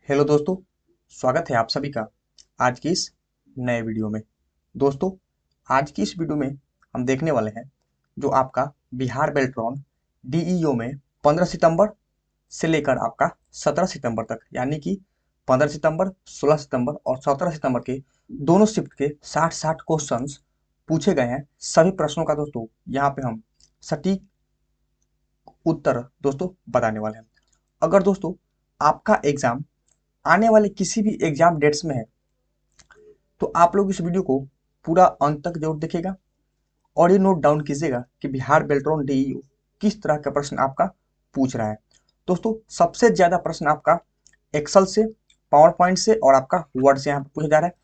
Hello दोस्तों, स्वागत है आप सभी का आज की इस नए वीडियो में। दोस्तों, आज की इस वीडियो में हम देखने वाले हैं जो आपका बिहार बेल्ट्रॉन डीईओ में 15 सितंबर से लेकर आपका 17 सितंबर तक, यानी कि 15 सितंबर, 16 सितंबर और 17 सितंबर के दोनों शिफ्ट के 60-60 क्वेश्चंस पूछे गए हैं। सभी प्रश्नों का दोस्तों यहाँ पे हम सटीक उत्तर दोस्तों बताने वाले हैं। अगर दोस्तों आपका एग्जाम आने वाले किसी भी एग्जाम डेट्स में है तो आप लोग इस वीडियो को पूरा अंत तक जरूर देखिएगा और ये नोट डाउन कीजिएगा कि बिहार बेल्ट्रॉन डीईओ किस तरह का प्रश्न आपका पूछ रहा है। दोस्तों, सबसे ज्यादा प्रश्न आपका एक्सेल से, पावर पॉइंट से और आपका वर्ड से यहाँ पे पूछा जा रहा है।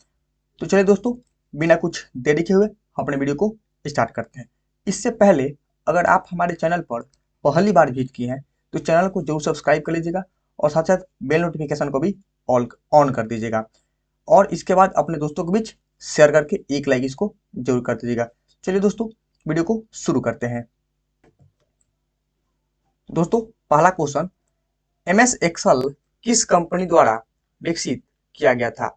तो चलिए दोस्तों, बिना कुछ देरी के हुए अपने वीडियो को स्टार्ट करते हैं। इससे पहले अगर आप हमारे चैनल पर पहली बार विजिट किए हैं तो चैनल को जरूर सब्सक्राइब कर लीजिएगा और साथ साथ बेल नोटिफिकेशन को भी ऑन कर दीजिएगा और इसके बाद अपने दोस्तों के बीच शेयर करके एक लाइक इसको जरूर कर दीजिएगा। चलिए दोस्तों, वीडियो को शुरू करते हैं। दोस्तों, पहला क्वेश्चन, एमएस एक्सेल किस कंपनी द्वारा विकसित किया गया था?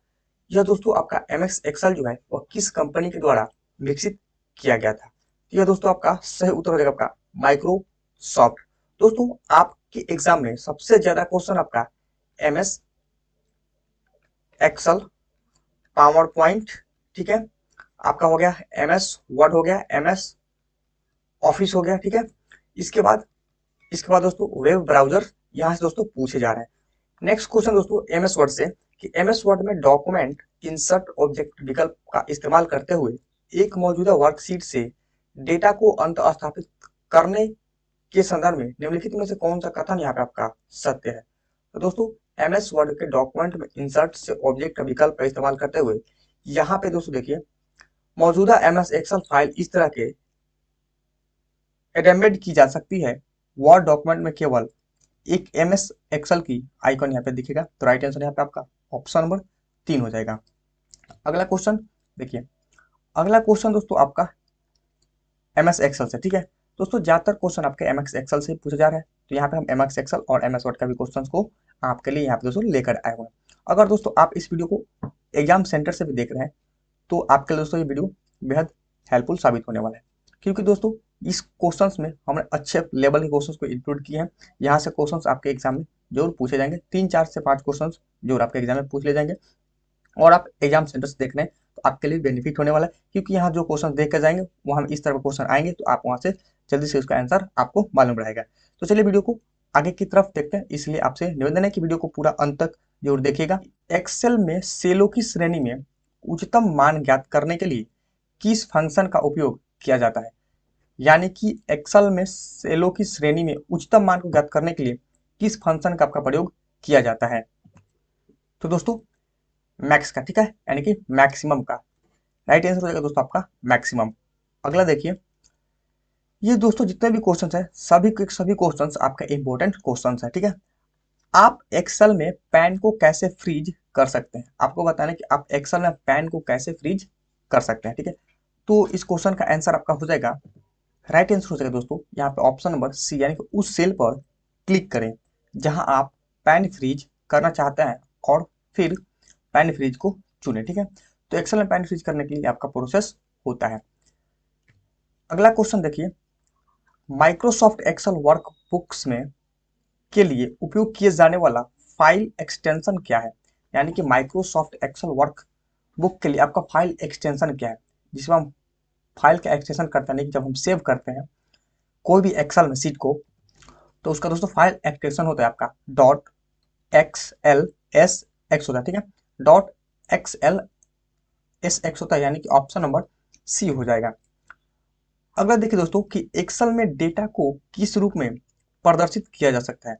यह दोस्तों आपका एमएस एक्सेल जो है वह किस कंपनी के द्वारा विकसित किया गया था? यह दोस्तों आपका सही उत्तर हो जाएगा आपका माइक्रोसॉफ्ट। दोस्तों, आपके एग्जाम में सबसे ज्यादा क्वेश्चन आपका एमएस एक्सेल, पावर पॉइंट, ठीक है, आपका हो गया एमएस वर्ड, हो गया एमएस ऑफिस, हो गया, ठीक है। इसके बाद दोस्तों वेब ब्राउजर यहाँ से दोस्तों पूछे जा रहे हैं। नेक्स्ट क्वेश्चन दोस्तों एमएस वर्ड से कि एमएस वर्ड में डॉक्यूमेंट इंसर्ट ऑब्जेक्ट विकल्प का इस्तेमाल करते हुए एक मौजूदा वर्कशीट से डेटा को अंत स्थापित करने के संदर्भ में निम्नलिखित में से कौन सा कथन यहाँ पे आपका सत्य है? तो दोस्तों, एमएस वर्ड के डॉक्यूमेंट में इंसर्ट से ऑब्जेक्ट विकल्प का इस्तेमाल करते हुए यहाँ पे दोस्तों देखिए, मौजूदा एमएस एक्सेल फाइल इस तरह के एडेम्बेड की जा सकती है। वर्ड डॉक्यूमेंट में केवल एक एमएस एक्सेल की आइकन यहाँ पे दिखेगा। तो राइट आंसर यहाँ पे आपका ऑप्शन नंबर 3 हो जाएगा। अगला क्वेश्चन देखिए, अगला क्वेश्चन दोस्तों आपका एमएस एक्सेल से, ठीक है। दोस्तों, ज्यादातर क्वेश्चन आपके एमएस एक्सेल से पूछा जा रहा है, तो यहाँ पे हम एमएस एक्सेल और एमएस वर्ड का भी क्वेश्चन को आपके लिए यहाँ पे दोस्तों लेकर आए हुए हैं। अगर दोस्तों आप इस वीडियो को एग्जाम सेंटर से भी देख रहे हैं तो आपके लिए दोस्तों ये वीडियो बेहद हेल्पफुल साबित होने वाला है, क्योंकि दोस्तों इस क्वेश्चंस में हमने अच्छे लेवल के क्वेश्चंस को इंक्लूड किए हैं। यहाँ से क्वेश्चंस आपके एग्जाम में जरूर पूछे जाएंगे, 3, 4 से 5 क्वेश्चंस जरूर आपके एग्जाम में पूछ ले जाएंगे और आप एग्जाम सेंटर से देख रहे हैं तो आपके लिए बेनिफिट होने वाला है, क्योंकि यहाँ जो क्वेश्चन देख कर जाएंगे वहाँ इस तरह के क्वेश्चन आएंगे तो आप वहाँ से जल्दी से उसका आंसर आपको मालूम रहेगा। तो चलिए वीडियो को आगे की तरफ देखते हैं, इसलिए आपसे निवेदन है कि वीडियो को पूरा अंत तक जरूर देखिएगा। एक्सेल में सेलों की श्रेणी में उच्चतम मान ज्ञात करने के लिए किस फंक्शन का उपयोग किया जाता है? यानी कि एक्सेल में सेलों की श्रेणी में उच्चतम मान को ज्ञात करने के लिए किस फंक्शन का आपका प्रयोग किया जाता है? तो दोस्तों मैक्स का, ठीक है, यानी कि मैक्सिमम का राइट आंसर हो जाएगा दोस्तों आपका मैक्सिमम। अगला देखिए, ये दोस्तों जितने भी क्वेश्चंस है सभी के सभी क्वेश्चंस आपका इंपॉर्टेंट क्वेश्चंस है, ठीक है। आप एक्सेल में पैन को कैसे फ्रीज कर सकते हैं? आपको बताना है कि आप एक्सेल में पैन को कैसे फ्रीज कर सकते हैं, ठीक है। तो इस क्वेश्चन का आंसर आपका हो जाएगा, राइट आंसर हो जाएगा दोस्तों यहाँ पे ऑप्शन नंबर सी, यानी कि उस सेल पर क्लिक करें जहां आप पैन फ्रीज करना चाहते हैं और फिर पैन फ्रीज को चुने, ठीक है। तो एक्सेल में पैन फ्रीज करने के लिए आपका प्रोसेस होता है। अगला क्वेश्चन देखिए, माइक्रोसॉफ्ट एक्सेल वर्कबुक्स में के लिए उपयोग किए जाने वाला फाइल एक्सटेंशन क्या है? यानी कि माइक्रोसॉफ्ट एक्सेल वर्क बुक के लिए आपका फाइल एक्सटेंशन क्या है जिसमें हम फाइल का एक्सटेंशन करते हैं, जब हम सेव करते हैं कोई भी एक्सेल में सीट को तो उसका दोस्तों फाइल एक्सटेंशन होता है आपका dot x L S x होता है, ठीक है। Dot x L S x होता है, यानी कि ऑप्शन नंबर सी हो जाएगा। अगला देखिए दोस्तों कि एक्सेल में डेटा को किस रूप में प्रदर्शित किया जा सकता है?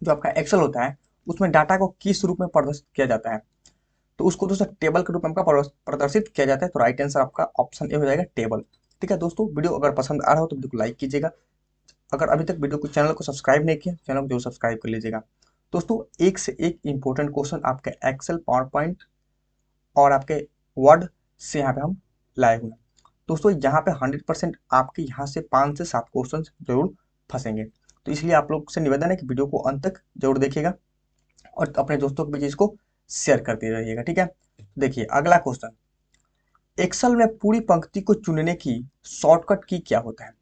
जो आपका एक्सेल होता है उसमें डाटा को किस रूप में प्रदर्शित किया जाता है? तो उसको दोस्तों टेबल के रूप में आपका प्रदर्शित किया जाता है। तो राइट आंसर आपका ऑप्शन ए हो जाएगा टेबल, ठीक है। दोस्तों, वीडियो अगर पसंद आ रहा हो तो वीडियो को लाइक कीजिएगा। अगर अभी तक वीडियो को चैनल को सब्सक्राइब नहीं किया, चैनल को जरूर सब्सक्राइब कर लीजिएगा। दोस्तों, एक से एक इंपॉर्टेंट क्वेश्चन आपके एक्सेल, पावर पॉइंट और आपके वर्ड से यहाँ पे हम लाए हुए हैं। दोस्तों, यहाँ पे 100% आपके यहाँ से 5 से 7 क्वेश्चन जरूर फंसेंगे, तो इसलिए आप लोग से निवेदन है कि वीडियो को अंत तक जरूर देखिएगा और अपने दोस्तों के बीच इसको शेयर करते रहिएगा, ठीक है। देखिए अगला क्वेश्चन, एक्सेल में पूरी पंक्ति को चुनने की शॉर्टकट की क्या होता है।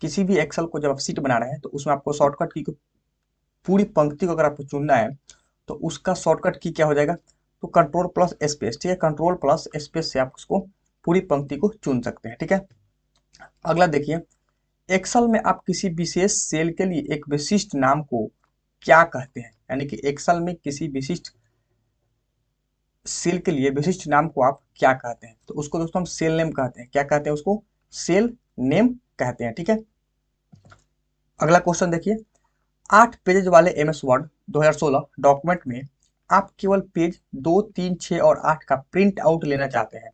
किसी भी एक्सेल को जब आप शीट बना रहे हैं तो उसमें आपको शॉर्टकट की को, पूरी पंक्ति को अगर आपको चुनना है तो उसका शॉर्टकट की क्या हो जाएगा, तो कंट्रोल प्लस स्पेस, ठीक है, कंट्रोल प्लस स्पेस से आप उसको पूरी पंक्ति को चुन सकते हैं, ठीक है। अगला देखिए, एक्सेल में आप किसी विशेष सेल के लिए एक विशिष्ट नाम को क्या कहते हैं, यानी कि एक्सेल में किसी विशिष्ट सेल के लिए विशिष्ट नाम को आप क्या कहते हैं, तो उसको दोस्तों हम सेल नेम कहते हैं। क्या कहते हैं उसको, सेल नेम कहते हैं, ठीक है। अगला क्वेश्चन देखिए, 8 पेज वाले एमएस वर्ड 2016 डॉक्यूमेंट में आप केवल पेज 2, 3, 6 और 8 का प्रिंट आउट लेना चाहते हैं,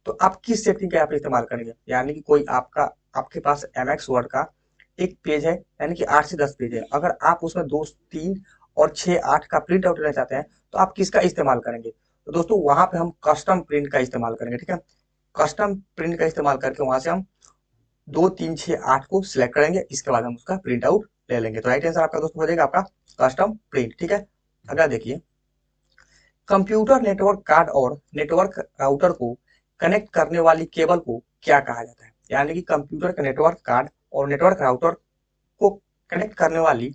तो आप किस सेटिंग का आप इस्तेमाल करेंगे। यानी कि कोई आपके पास एमएक्स वर्ड का एक पेज है, यानी कि 8 से 10 पेज है, अगर आप उसमें 2, 3 और 6, 8 का प्रिंट आउट लेना चाहते हैं तो आप किसका इस्तेमाल करेंगे, तो दोस्तों वहां पे हम कस्टम प्रिंट का इस्तेमाल करेंगे, ठीक है। कस्टम प्रिंट का इस्तेमाल करके वहां से हम 2, 3, 6, 8 को सिलेक्ट करेंगे, इसके बाद हम उसका प्रिंट आउट ले लेंगे। तो राइट आंसर आपका दोस्तों हो जाएगा आपका कस्टम प्रिंट, ठीक है। अगला देखिए, कंप्यूटर नेटवर्क कार्ड और नेटवर्क राउटर को कनेक्ट करने वाली केबल को क्या कहा जाता है। यानी कि कंप्यूटर का नेटवर्क कार्ड और नेटवर्क राउटर को कनेक्ट करने वाली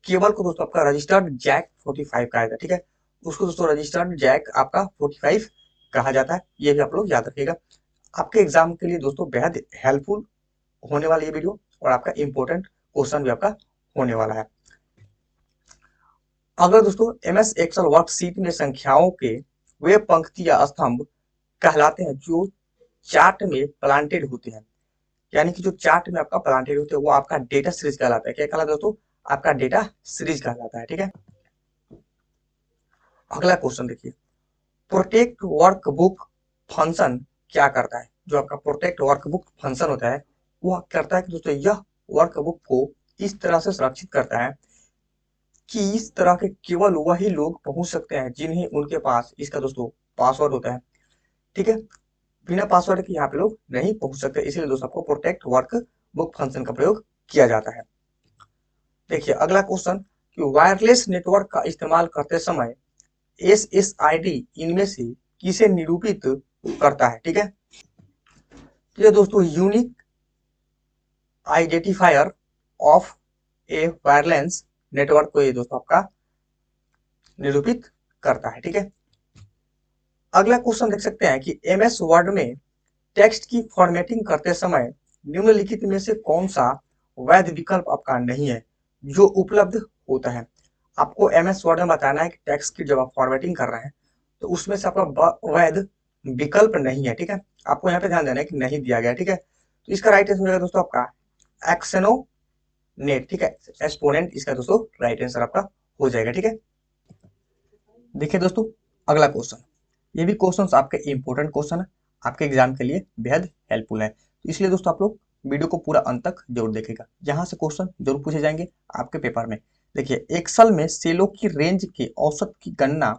केबल को दोस्तों आपका रजिस्टर्ड जैक 45 कहा जाता है, ठीक है। उसको दोस्तों रजिस्टर्ड जैक आपका 45 कहा जाता है, ये भी आप लोग याद रखिएगा। आपके एग्जाम के लिए दोस्तों बेहद हेल्पफुल होने वाली ये वीडियो, और आपका इंपॉर्टेंट क्वेश्चन भी आपका होने वाला है। अगर दोस्तों एमएस एक्सेल वर्कशीट में संख्याओं के वे पंक्ति या स्तंभ कहलाते हैं जो चार्ट में प्लांटेड होते हैं, यानी कि जो चार्ट में आपका प्लांटेड होते हैं वो आपका डेटा सीरीज कहलाता है। क्या कहलाता है दोस्तों, आपका डेटा सीरीज कहलाता है, ठीक है। अगला क्वेश्चन देखिए, प्रोटेक्ट वर्कबुक फंक्शन क्या करता है। जो आपका प्रोटेक्ट वर्कबुक फंक्शन होता है वो करता है कि दोस्तों यह वर्कबुक को इस तरह से सुरक्षित करता है कि इस तरह के केवल वही लोग पहुंच सकते हैं जिन्हें उनके पास इसका दोस्तों पासवर्ड होता है, ठीक है। बिना पासवर्ड के यहाँ पे लोग नहीं पहुंच सकते, इसलिए दोस्तों आपको प्रोटेक्ट वर्क बुक फंक्शन का प्रयोग किया जाता है। देखिए अगला क्वेश्चन, कि वायरलेस नेटवर्क का इस्तेमाल करते समय SSID इनमें से किसे निरूपित करता है, ठीक है। तो ये दोस्तों unique identifier of A wireless network को ये दोस्तों आपका निरूपित करता है, ठीक है। अगला क्वेश्चन देख सकते हैं कि एमएस वर्ड में टेक्स्ट की फॉर्मेटिंग करते समय निम्नलिखित में से कौन सा वैध विकल्प आपका नहीं है जो उपलब्ध होता है। आपको एमएस वर्ड में बताना है कि टेक्स्ट की जब आप फॉर्मेटिंग कर रहे हैं तो उसमें से आपका वैध विकल्प नहीं है, ठीक है। आपको यहाँ पे ध्यान देना है कि नहीं दिया गया, ठीक है। तो इसका राइट आंसर हो जाएगा दोस्तों आपका एक्सेनोनेट, ठीक है। एक्सपोनेंट इसका दोस्तों राइट आंसर आपका हो जाएगा, ठीक है। देखिए दोस्तों अगला क्वेश्चन, ये भी क्वेश्चन आपके इंपॉर्टेंट क्वेश्चन है, आपके एग्जाम के लिए बेहद हेल्पफुल है, तो इसलिए दोस्तों आप लोग वीडियो को पूरा अंत तक जरूर देखेगा, यहाँ से क्वेश्चन जरूर पूछे जाएंगे आपके पेपर में। देखिए एक्सेल में सेलों की रेंज के औसत की गणना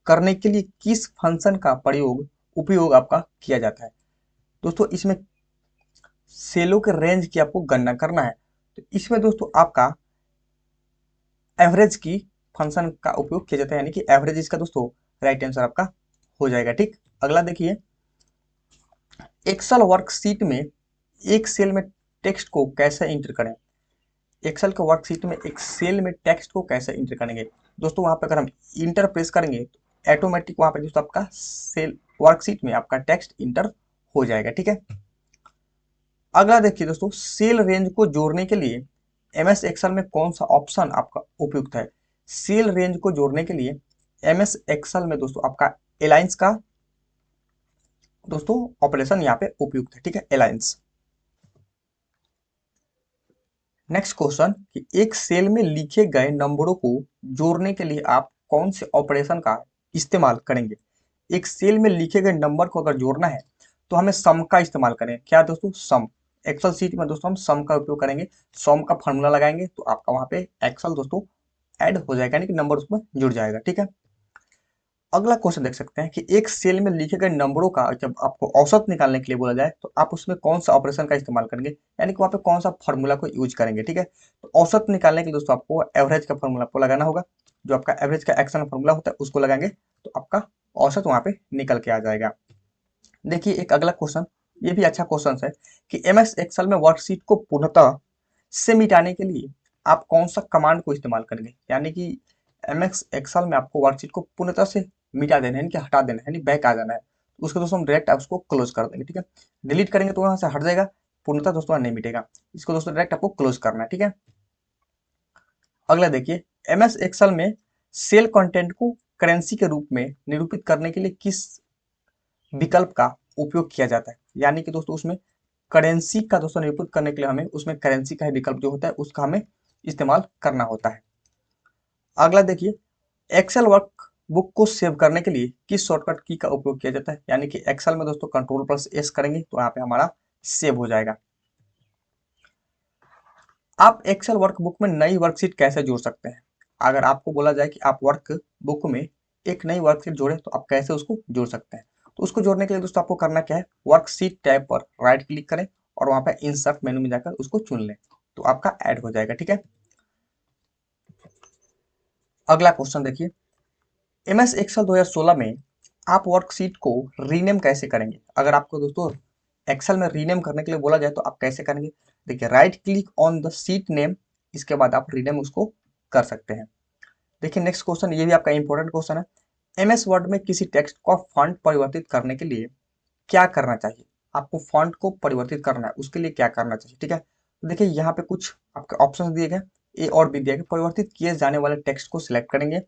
करने के लिए किस फंक्शन का उपयोग आपका किया जाता है। दोस्तों इसमें सेलों के रेंज की आपको गणना करना है, तो इसमें दोस्तों आपका एवरेज की फंक्शन का उपयोग किया जाता है, यानी कि एवरेज इसका दोस्तों राइट आंसर आपका हो जाएगा, ठीक। अगला देखिए, एक्सेल वर्कशीट में एक सेल में टेक्स्ट को कैसे इंटर करें। एक्सेल के वर्कशीट में एक सेल में टेक्स्ट को कैसे इंटर करेंगे। दोस्तों वहां पर अगर हम इंटर प्रेस करेंगे तो ऑटोमेटिक वहां पर दोस्तों आपका सेल वर्कशीट में आपका टेक्स्ट इंटर हो जाएगा, ठीक है। अगला देखिए दोस्तों, सेल रेंज को जोड़ने के लिए एमएस एक्सेल में कौन सा ऑप्शन आपका उपयुक्त है। सेल रेंज को जोड़ने के लिए एमएस एक्सेल में दोस्तों आपका अलाइंस का दोस्तों ऑपरेशन यहाँ पे उपयुक्त है, ठीक है, अलाइंस। नेक्स्ट क्वेश्चन, कि एक सेल में लिखे गए नंबरों को जोड़ने के लिए आप कौन से ऑपरेशन का इस्तेमाल करेंगे। एक सेल में लिखे गए नंबर को अगर जोड़ना है तो हमें सम का इस्तेमाल करें। क्या दोस्तों, सम। एक्सेल सीट में दोस्तों हम सम का उपयोग करेंगे, सम का फॉर्मूला लगाएंगे तो आपका वहां पे एक्सेल दोस्तों ऐड हो जाएगा, यानी कि नंबर उसमें जुड़ जाएगा, ठीक है। अगला क्वेश्चन देख सकते हैं कि एक सेल में लिखे गए नंबरों का जब आपको औसत निकालने के लिए बोला जाए तो आप उसमें कौन सा ऑपरेशन का इस्तेमाल करेंगे, यानी कि वहाँ पे कौन सा फॉर्मूला को यूज करेंगे, ठीक है। तो औसत निकालने के लिए दोस्तों आपको एवरेज का फॉर्मूला आपको लगाना होगा। जो आपका एवरेज का एक्शन फॉर्मूला होता है उसको लगाएंगे तो आपका औसत वहां पे निकल के आ जाएगा। देखिए एक अगला क्वेश्चन, ये भी अच्छा क्वेश्चन है कि एमएस एक्सेल में वर्कशीट को पूर्णतः से मिटाने के लिए आप कौन सा कमांड को इस्तेमाल करेंगे। यानी कि एमएस एक्सेल में आपको वर्कशीट को पूर्णतः से मिटा देना है, यानी कि हटा देना है, यानी बैक आ जाना है। तो उसको दोस्तों हम डायरेक्ट उसको क्लोज कर देंगे, ठीक है। डिलीट करेंगे तो वहां से हट जाएगा, पूर्णतः दोस्तों नहीं मिटेगा। इसको दोस्तों डायरेक्ट आपको क्लोज करना है, ठीक है। अगला देखिए, एमएस एक्सेल में सेल कंटेंट को करेंसी के रूप में निरूपित करने के लिए किस विकल्प का उपयोग किया जाता है। यानी कि दोस्तों उसमें करेंसी का दोस्तों निरूपित करने के लिए हमें उसमें करेंसी का ही विकल्प जो होता है उसका हमें इस्तेमाल करना होता है। अगला देखिए, एक्सेल वर्क बुक को सेव करने के लिए किस शॉर्टकट की का उपयोग किया जाता है। यानी कि एक्सेल में दोस्तों कंट्रोल प्लस एस करेंगे तो यहाँ पे हमारा सेव हो जाएगा। आप एक्सेल वर्कबुक में नई वर्कशीट कैसे जोड़ सकते हैं। अगर आपको बोला जाए कि आप वर्क बुक में एक नई वर्कशीट जोड़ें तो आप कैसे उसको जोड़ सकते हैं। तो उसको जोड़ने के लिए दोस्तों आपको करना क्या है, वर्कशीट टैब पर राइट क्लिक करें और वहां पे इंसर्ट मेनू में जाकर उसको चुन लें तो आपका ऐड हो जाएगा, ठीक है। अगला क्वेश्चन देखिए, एमएस एक्सेल 2016 में आप वर्कशीट को रीनेम कैसे करेंगे। अगर आपको दोस्तों एक्सेल में रीनेम करने के लिए बोला जाए तो आप कैसे करेंगे। देखिए right click on the seat name, इसके बाद आप रीनेम उसको कर सकते हैं। देखिए नेक्स्ट क्वेश्चन, ये भी आपका इंपॉर्टेंट क्वेश्चन है। एमएस वर्ड में किसी टेक्स्ट को फॉन्ट परिवर्तित करने के लिए क्या करना चाहिए। आपको फॉन्ट को परिवर्तित करना है, उसके लिए क्या करना चाहिए, ठीक है। तो देखिए यहाँ पे कुछ आपके ऑप्शन दिए गए, ए और बी दिए गए। परिवर्तित किए जाने वाले टेक्स्ट को सिलेक्ट करेंगे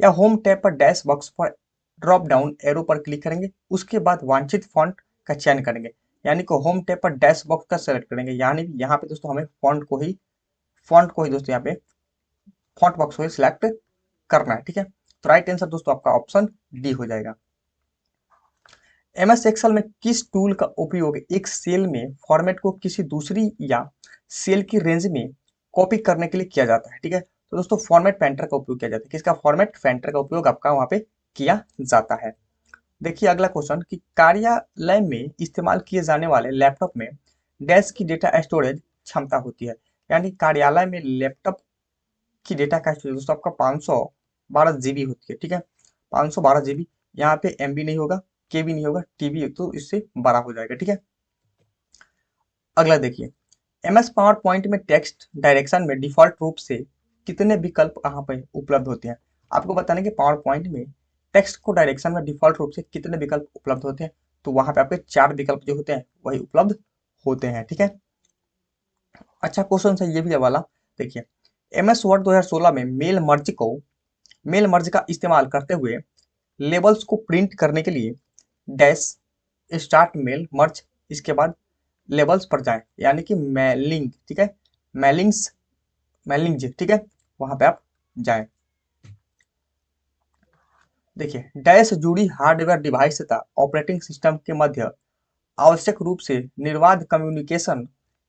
या होम टैब पर डैश बॉक्स पर ड्रॉप डाउन एरो पर क्लिक करेंगे, उसके बाद वांछित फॉन्ट का चयन करेंगे। यानी कि होम टैब पर डैश बॉक्स का सेलेक्ट करेंगे, यानी यहाँ पे दोस्तों हमें फॉन्ट को ही दोस्तों यहाँ पे फॉन्ट बॉक्स को ही सिलेक्ट करना है, ठीक है। तो राइट आंसर दोस्तों आपका ऑप्शन डी हो जाएगा। एमएस एक्सेल में किस टूल का उपयोग एक सेल में फॉर्मेट को किसी दूसरी या सेल की रेंज में कॉपी करने के लिए किया जाता है, ठीक है। तो दोस्तों फॉर्मेट पेंटर का उपयोग किया जाता है। किसका, फॉर्मेट पेंटर का उपयोग आपका वहां पे किया जाता है। देखिए अगला क्वेश्चन कि कार्यालय में इस्तेमाल किए जाने वाले लैपटॉप में डैश की डेटा स्टोरेज क्षमता होती है। यानी कार्यालय में लैपटॉप की डेटा का स्टोरेज दोस्तों आपका 512 GB होती है, ठीक है। 512 GB, यहाँ पे MB नहीं होगा, KB नहीं होगा, TB तो इससे बड़ा हो जाएगा, ठीक है। अगला देखिए, MS पावर पॉइंट में टेक्स्ट डायरेक्शन में डिफॉल्ट रूप से कितने विकल्प यहाँ पे उपलब्ध होते हैं। आपको बताने कि पावर पॉइंट में टेक्स्ट को डायरेक्शन में डिफॉल्ट रूप से कितने विकल्प उपलब्ध होते हैं। तो वहां पे आपके 4 विकल्प जो होते हैं वही उपलब्ध होते हैं, ठीक है। अच्छा क्वेश्चन है ये भी वाला। देखिए MS वर्ड 2016 में मेल मर्ज का इस्तेमाल करते हुए लेबल्स को प्रिंट करने के लिए डैश स्टार्ट मेल मर्ज, इसके बाद लेबल्स पर जाएं, यानी कि मेलिंग, ठीक है, मेलिंग्स मेलिंग, ठीक है, वहां पे आप जाएं। देखिए डैश जुड़ी हार्डवेयर डिवाइस तथा ऑपरेटिंग सिस्टम के मध्य आवश्यक रूप से निर्बाध कम्युनिकेशन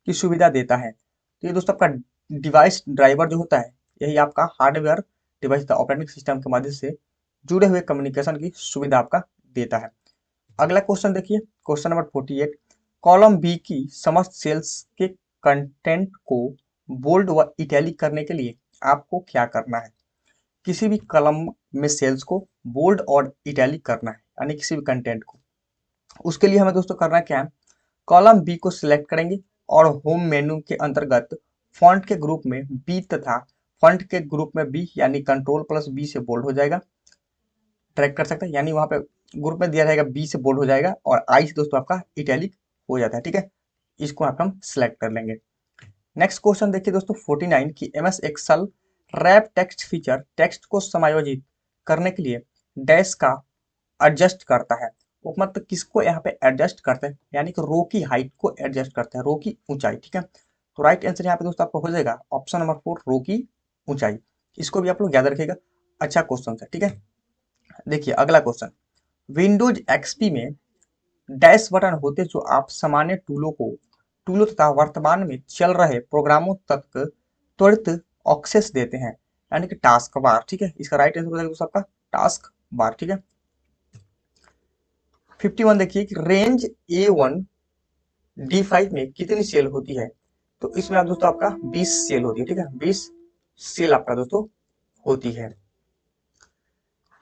की सुविधा देता है। तो ये दोस्तों आपका डिवाइस ड्राइवर जो होता है यही आपका हार्डवेयर डिवाइस तथा ऑपरेटिंग सिस्टम के मध्य से जुड़े हुए कम्युनिकेशन की सुविधा आपका देता है। अगला क्वेश्चन देखिए, क्वेश्चन नंबर 48, कॉलम बी की समस्त सेल्स के कंटेंट को बोल्ड व इटैलिक करने के लिए आपको क्या करना है। किसी भी कॉलम में सेल्स को बोल्ड और इटैलिक करना है, यानी किसी भी कंटेंट को। उसके लिए हमें दोस्तों करना क्या है, कॉलम बी को सिलेक्ट करेंगे और होम मेन्यू के अंतर्गत फॉन्ट के ग्रुप में बी तथा फॉन्ट के ग्रुप में बी, यानी कंट्रोल प्लस बी से बोल्ड हो जाएगा, ट्रैक कर सकते हैं। यानी वहां पे ग्रुप में दिया रहेगा बी से बोल्ड हो जाएगा और आई से दोस्तों आपका इटैलिक हो जाता है, ठीक है। इसको आप हम सिलेक्ट कर लेंगे। नेक्स्ट क्वेश्चन देखिए दोस्तों 49 की MS Excel wrap text feature text को समायोजित करने के लिए डैश का एडजस्ट करता है। वो मतलब किसको यहाँ पे एडजस्ट करते हैं, यानी कि रो की हाइट को एडजस्ट करते हैं, रो की ऊंचाई, ठीक है। तो राइट आंसर यहाँ पे दोस्तों आपको हो जाएगा ऑप्शन नंबर 4, रो की ऊंचाई। इसको भी आप लोग याद रखिएगा, अच्छा क्वेश्चन है, ठीक है। देखिए अगला क्वेश्चन, विंडोज एक्सपी में डैश बटन होते जो आप सामान्य टूलों तथा वर्तमान में चल रहे प्रोग्रामों तक त्वरित एक्सेस देते हैं, यानी कि टास्क बार, ठीक है। इसका राइट आंसर हो जाएगा दोस्तों आपका टास्क बार, ठीक है। 51 देखिए कि रेंज A1 D5 में कितनी सेल होती है। तो इसमें आप दोस्तों आपका 20 सेल होती है, ठीक है, 20 सेल आपका दोस्तों होती है।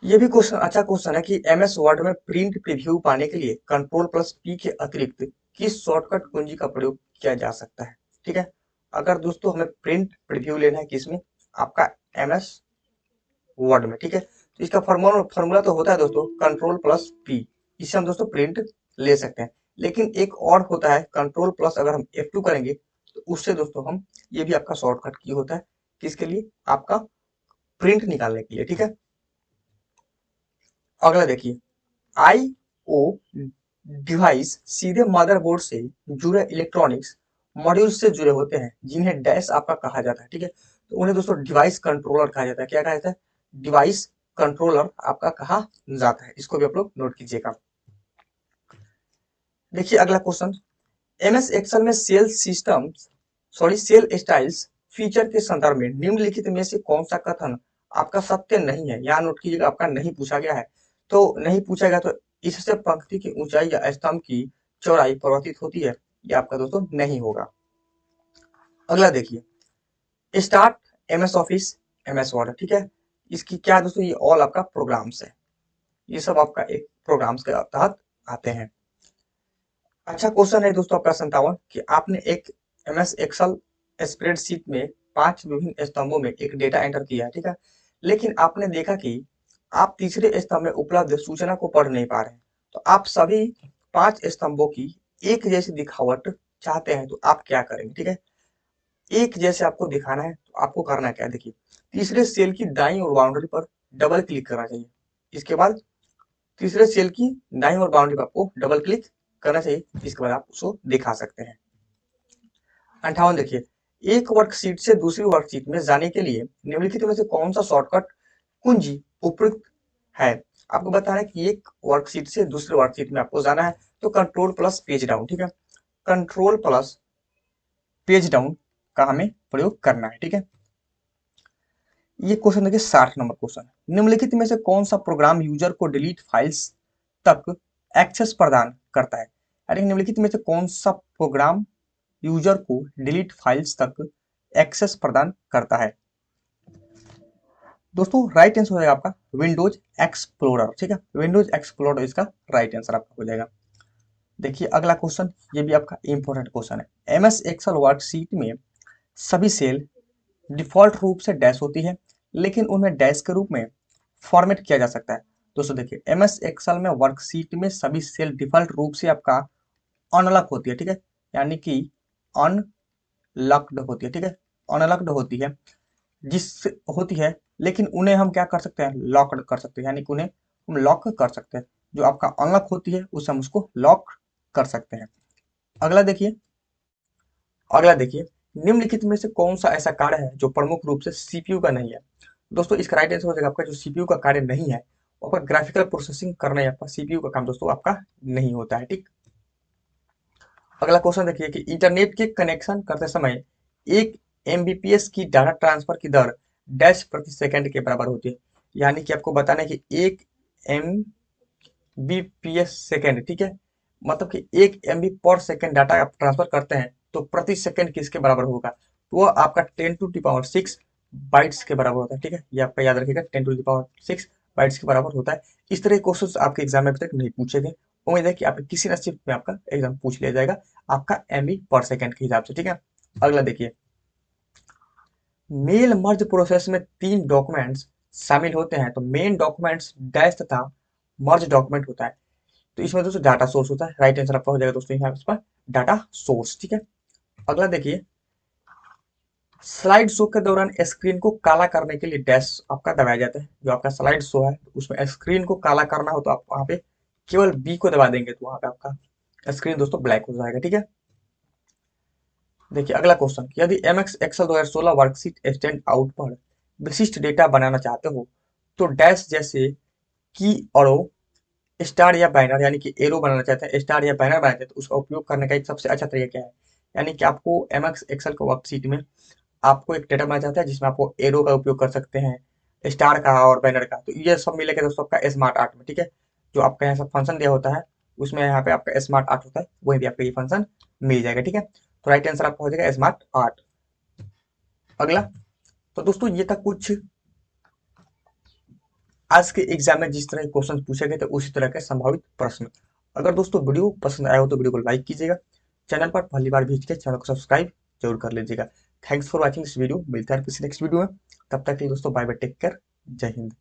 ये भी क्वेश्चन अच्छा क्वेश्चन है कि एमएस वर्ड में प्रिंट प्रीव्यू पाने के लिए कंट्रोल प्लस पी के अतिरिक्त किस शॉर्टकट कुंजी का प्रयोग किया जा सकता है। ठीक है, अगर दोस्तों हमें प्रिंट प्रीव्यू लेना है किसमें, आपका एमएस वर्ड में। ठीक है, तो इसका फॉर्मूला फॉर्मूला तो होता है दोस्तों कंट्रोल प्लस पी, इससे हम दोस्तों प्रिंट ले सकते हैं। लेकिन एक और होता है कंट्रोल प्लस, अगर हम F2 करेंगे तो उससे दोस्तों हम, ये भी आपका शॉर्टकट की होता है किसके लिए, आपका प्रिंट निकालने के लिए। ठीक है, अगला देखिए, आई ओ डिवाइस सीधे मदरबोर्ड से जुड़े इलेक्ट्रॉनिक्स मॉड्यूल से जुड़े होते हैं जिन्हें डैश आपका कहा जाता है। ठीक है, तो उन्हें दोस्तों डिवाइस कंट्रोलर कहा जाता है। क्या कहा जाता है, डिवाइस कंट्रोलर आपका कहा जाता है। इसको भी आप लोग नोट कीजिएगा। देखिए अगला क्वेश्चन, एमएस एक्सेल में cell system cell styles feature के संदर्भ में निम्नलिखित में से कौन सा कथन आपका सत्य नहीं है। यहाँ नोट कीजिएगा, आपका नहीं पूछा गया है, तो नहीं पूछा गया तो इससे पंक्ति की ऊंचाई या स्तंभ की चौड़ाई परिवर्तित होती है, ये आपका दोस्तों नहीं होगा। अगला देखिए, start MS office MS word. ठीक है, इसकी क्या है दोस्तों, ये ऑल आपका प्रोग्राम्स है, ये सब आपका एक प्रोग्राम्स के तहत आते हैं। अच्छा क्वेश्चन है दोस्तों आपका 57 कि आपने एक एमएस एक्सेल स्प्रेडशीट में 5 विभिन्न स्तंभों में एक डेटा एंटर किया है। ठीक है, लेकिन आपने देखा कि आप तीसरे स्तंभ में उपलब्ध सूचना को पढ़ नहीं पा रहे हैं, तो आप सभी 5 स्तंभों की एक जैसी दिखावट चाहते हैं, तो आप क्या करेंगे। ठीक है, एक जैसे आपको दिखाना है तो आपको करना क्या है, देखिए तीसरे सेल की दाईं और बाउंड्री पर डबल क्लिक करना चाहिए। इसके बाद तीसरे सेल की दाईं और बाउंड्री पर आपको डबल क्लिक करना चाहिए, इसके बाद आप उसको दिखा सकते हैं। 58 देखिए, एक वर्कशीट से दूसरी वर्कशीट में जाने के लिए निम्नलिखित में से कौन सा शॉर्टकट कुंजी उपयुक्त है। आपको बताना है कि एक वर्कशीट से दूसरे वर्कशीट में आपको जाना है, तो कंट्रोल प्लस पेज डाउन। ठीक है, कंट्रोल प्लस पेज डाउन का हमें प्रयोग करना है। ठीक है, ये क्वेश्चन देखिए 60 नंबर क्वेश्चन, निम्नलिखित में से कौन सा प्रोग्राम यूजर को डिलीट फाइल्स तक एक्सेस प्रदान करता है। अरे निम्नलिखित में से कौन सा प्रोग्राम यूजर को डिलीट फाइल्स तक एक्सेस प्रदान करता है। दोस्तों राइट आंसर हो जाएगा आपका विंडोज एक्सप्लोरर। ठीक है, विंडोज एक्सप्लोरर इसका राइट आंसर आपका हो जाएगा। देखिए अगला क्वेश्चन, ये भी आपका इंपॉर्टेंट क्वेश्चन है। एमएस एक्सेल वर्कशीट में सभी सेल डिफॉल्ट रूप से डैश होती है, लेकिन उन्हें डैश के रूप में फॉर्मेट किया जा सकता है। दोस्तों देखिए एमएस एक्सेल में वर्कशीट में सभी सेल डिफॉल्ट रूप से आपका अनलॉक होती है। ठीक है, यानी कि अनलॉक्ड होती है। ठीक है, अनलॉक्ड होती है, जिस होती है, लेकिन उन्हें हम क्या कर सकते हैं, लॉक कर सकते हैं, यानी कि उन्हें हम लॉक कर सकते हैं। जो आपका अनलॉक होती है उसे हम उसको लॉक कर सकते हैं। अगला देखिए, अगला देखिए, निम्नलिखित में से कौन सा ऐसा कार्य है जो प्रमुख रूप से सीपीयू का नहीं है। दोस्तों इसका राइट आंसर हो जाएगा आपका जो सीपीयू का कार्य नहीं है, वो आपका ग्राफिकल प्रोसेसिंग करना है। आपका सीपीयू का काम दोस्तों आपका नहीं होता है। ठीक, अगला क्वेश्चन देखिए कि इंटरनेट के कनेक्शन करते समय एक एमबीपीएस की डाटा ट्रांसफर की दर डैश प्रति सेकंड के बराबर होती है। यानी कि आपको बताना है कि एक एमबीपीएस सेकंड। ठीक है, मतलब कि एक एमबी पर सेकंड डाटा आप ट्रांसफर करते हैं तो प्रति सेकंड किसके बराबर होगा, तो वो आपका 10⁻6 बाइट्स के बराबर होता है। ठीक है, ये आपका याद रखिएगा, 10⁻6 बाइट्स के बराबर होता है। इस तरह के क्वेश्चन आपके एग्जाम में अभी तक नहीं पूछे गए, उम्मीद है कि आपके किसी न शिफ्ट में आपका एग्जाम पूछ लिया जाएगा आपका एमबी पर सेकंड के हिसाब से। ठीक है, अगला देखिए, मेल मर्ज प्रोसेस में 3 डॉक्यूमेंट्स शामिल होते हैं, तो मेन डॉक्यूमेंट्स डैश तथा मर्ज डॉक्यूमेंट होता है। तो इसमें दोस्तों डाटा सोर्स होता है, राइट आंसर आपका हो जाएगा दोस्तों यहाँ पर डाटा सोर्स। ठीक है, अगला देखिए, स्लाइड शो के दौरान स्क्रीन को काला करने के लिए डैश आपका दबाया जाता है। जो आपका स्लाइड शो है उसमें स्क्रीन को काला करना हो तो आप वहां पे केवल बी को दबा देंगे, तो वहां पे आपका स्क्रीन दोस्तों ब्लैक हो जाएगा। ठीक है, देखिए अगला क्वेश्चन, यदि MX Excel 2016 worksheet stand out पर विशिष्ट डेटा बनाना चाहते हो तो डैश जैसे की अरो स्टार या बैनर, यानी कि एरो बनाना चाहते हैं, स्टार या बैनर बनाना चाहते हैं, तो उसका उपयोग करने का एक सबसे अच्छा तरीका क्या है। यानी कि आपको एमएक्स एक्सेल के वर्कशीट में आपको एक डेटा बनाना चाहता है जिसमें आपको एरो का उपयोग कर सकते हैं, स्टार का और बैनर का, तो ये सब मिलेगा दोस्तों आपका स्मार्ट आर्ट में। ठीक है, जो आपका यहाँ सब फंक्शन दिया होता है उसमें यहाँ पे आपका स्मार्ट आर्ट होता है, वहीं भी आपका ये फंक्शन मिल जाएगा। ठीक है, तो राइट आंसर आपका हो जाएगा स्मार्ट आर्ट। अगला, तो दोस्तों ये था कुछ आज के एग्जाम में जिस तरह के क्वेश्चन पूछे गए थे उसी तरह के संभावित प्रश्न। अगर दोस्तों वीडियो पसंद आया हो तो वीडियो को लाइक कीजिएगा, चैनल पर पहली बार विजिट किया चैनल को सब्सक्राइब जरूर कर लीजिएगा। Thanks for watching this video, मिलता है किसी नेक्स्ट वीडियो में, तब तक के लिए दोस्तों बाय बाय, टेक केयर, जय हिंद।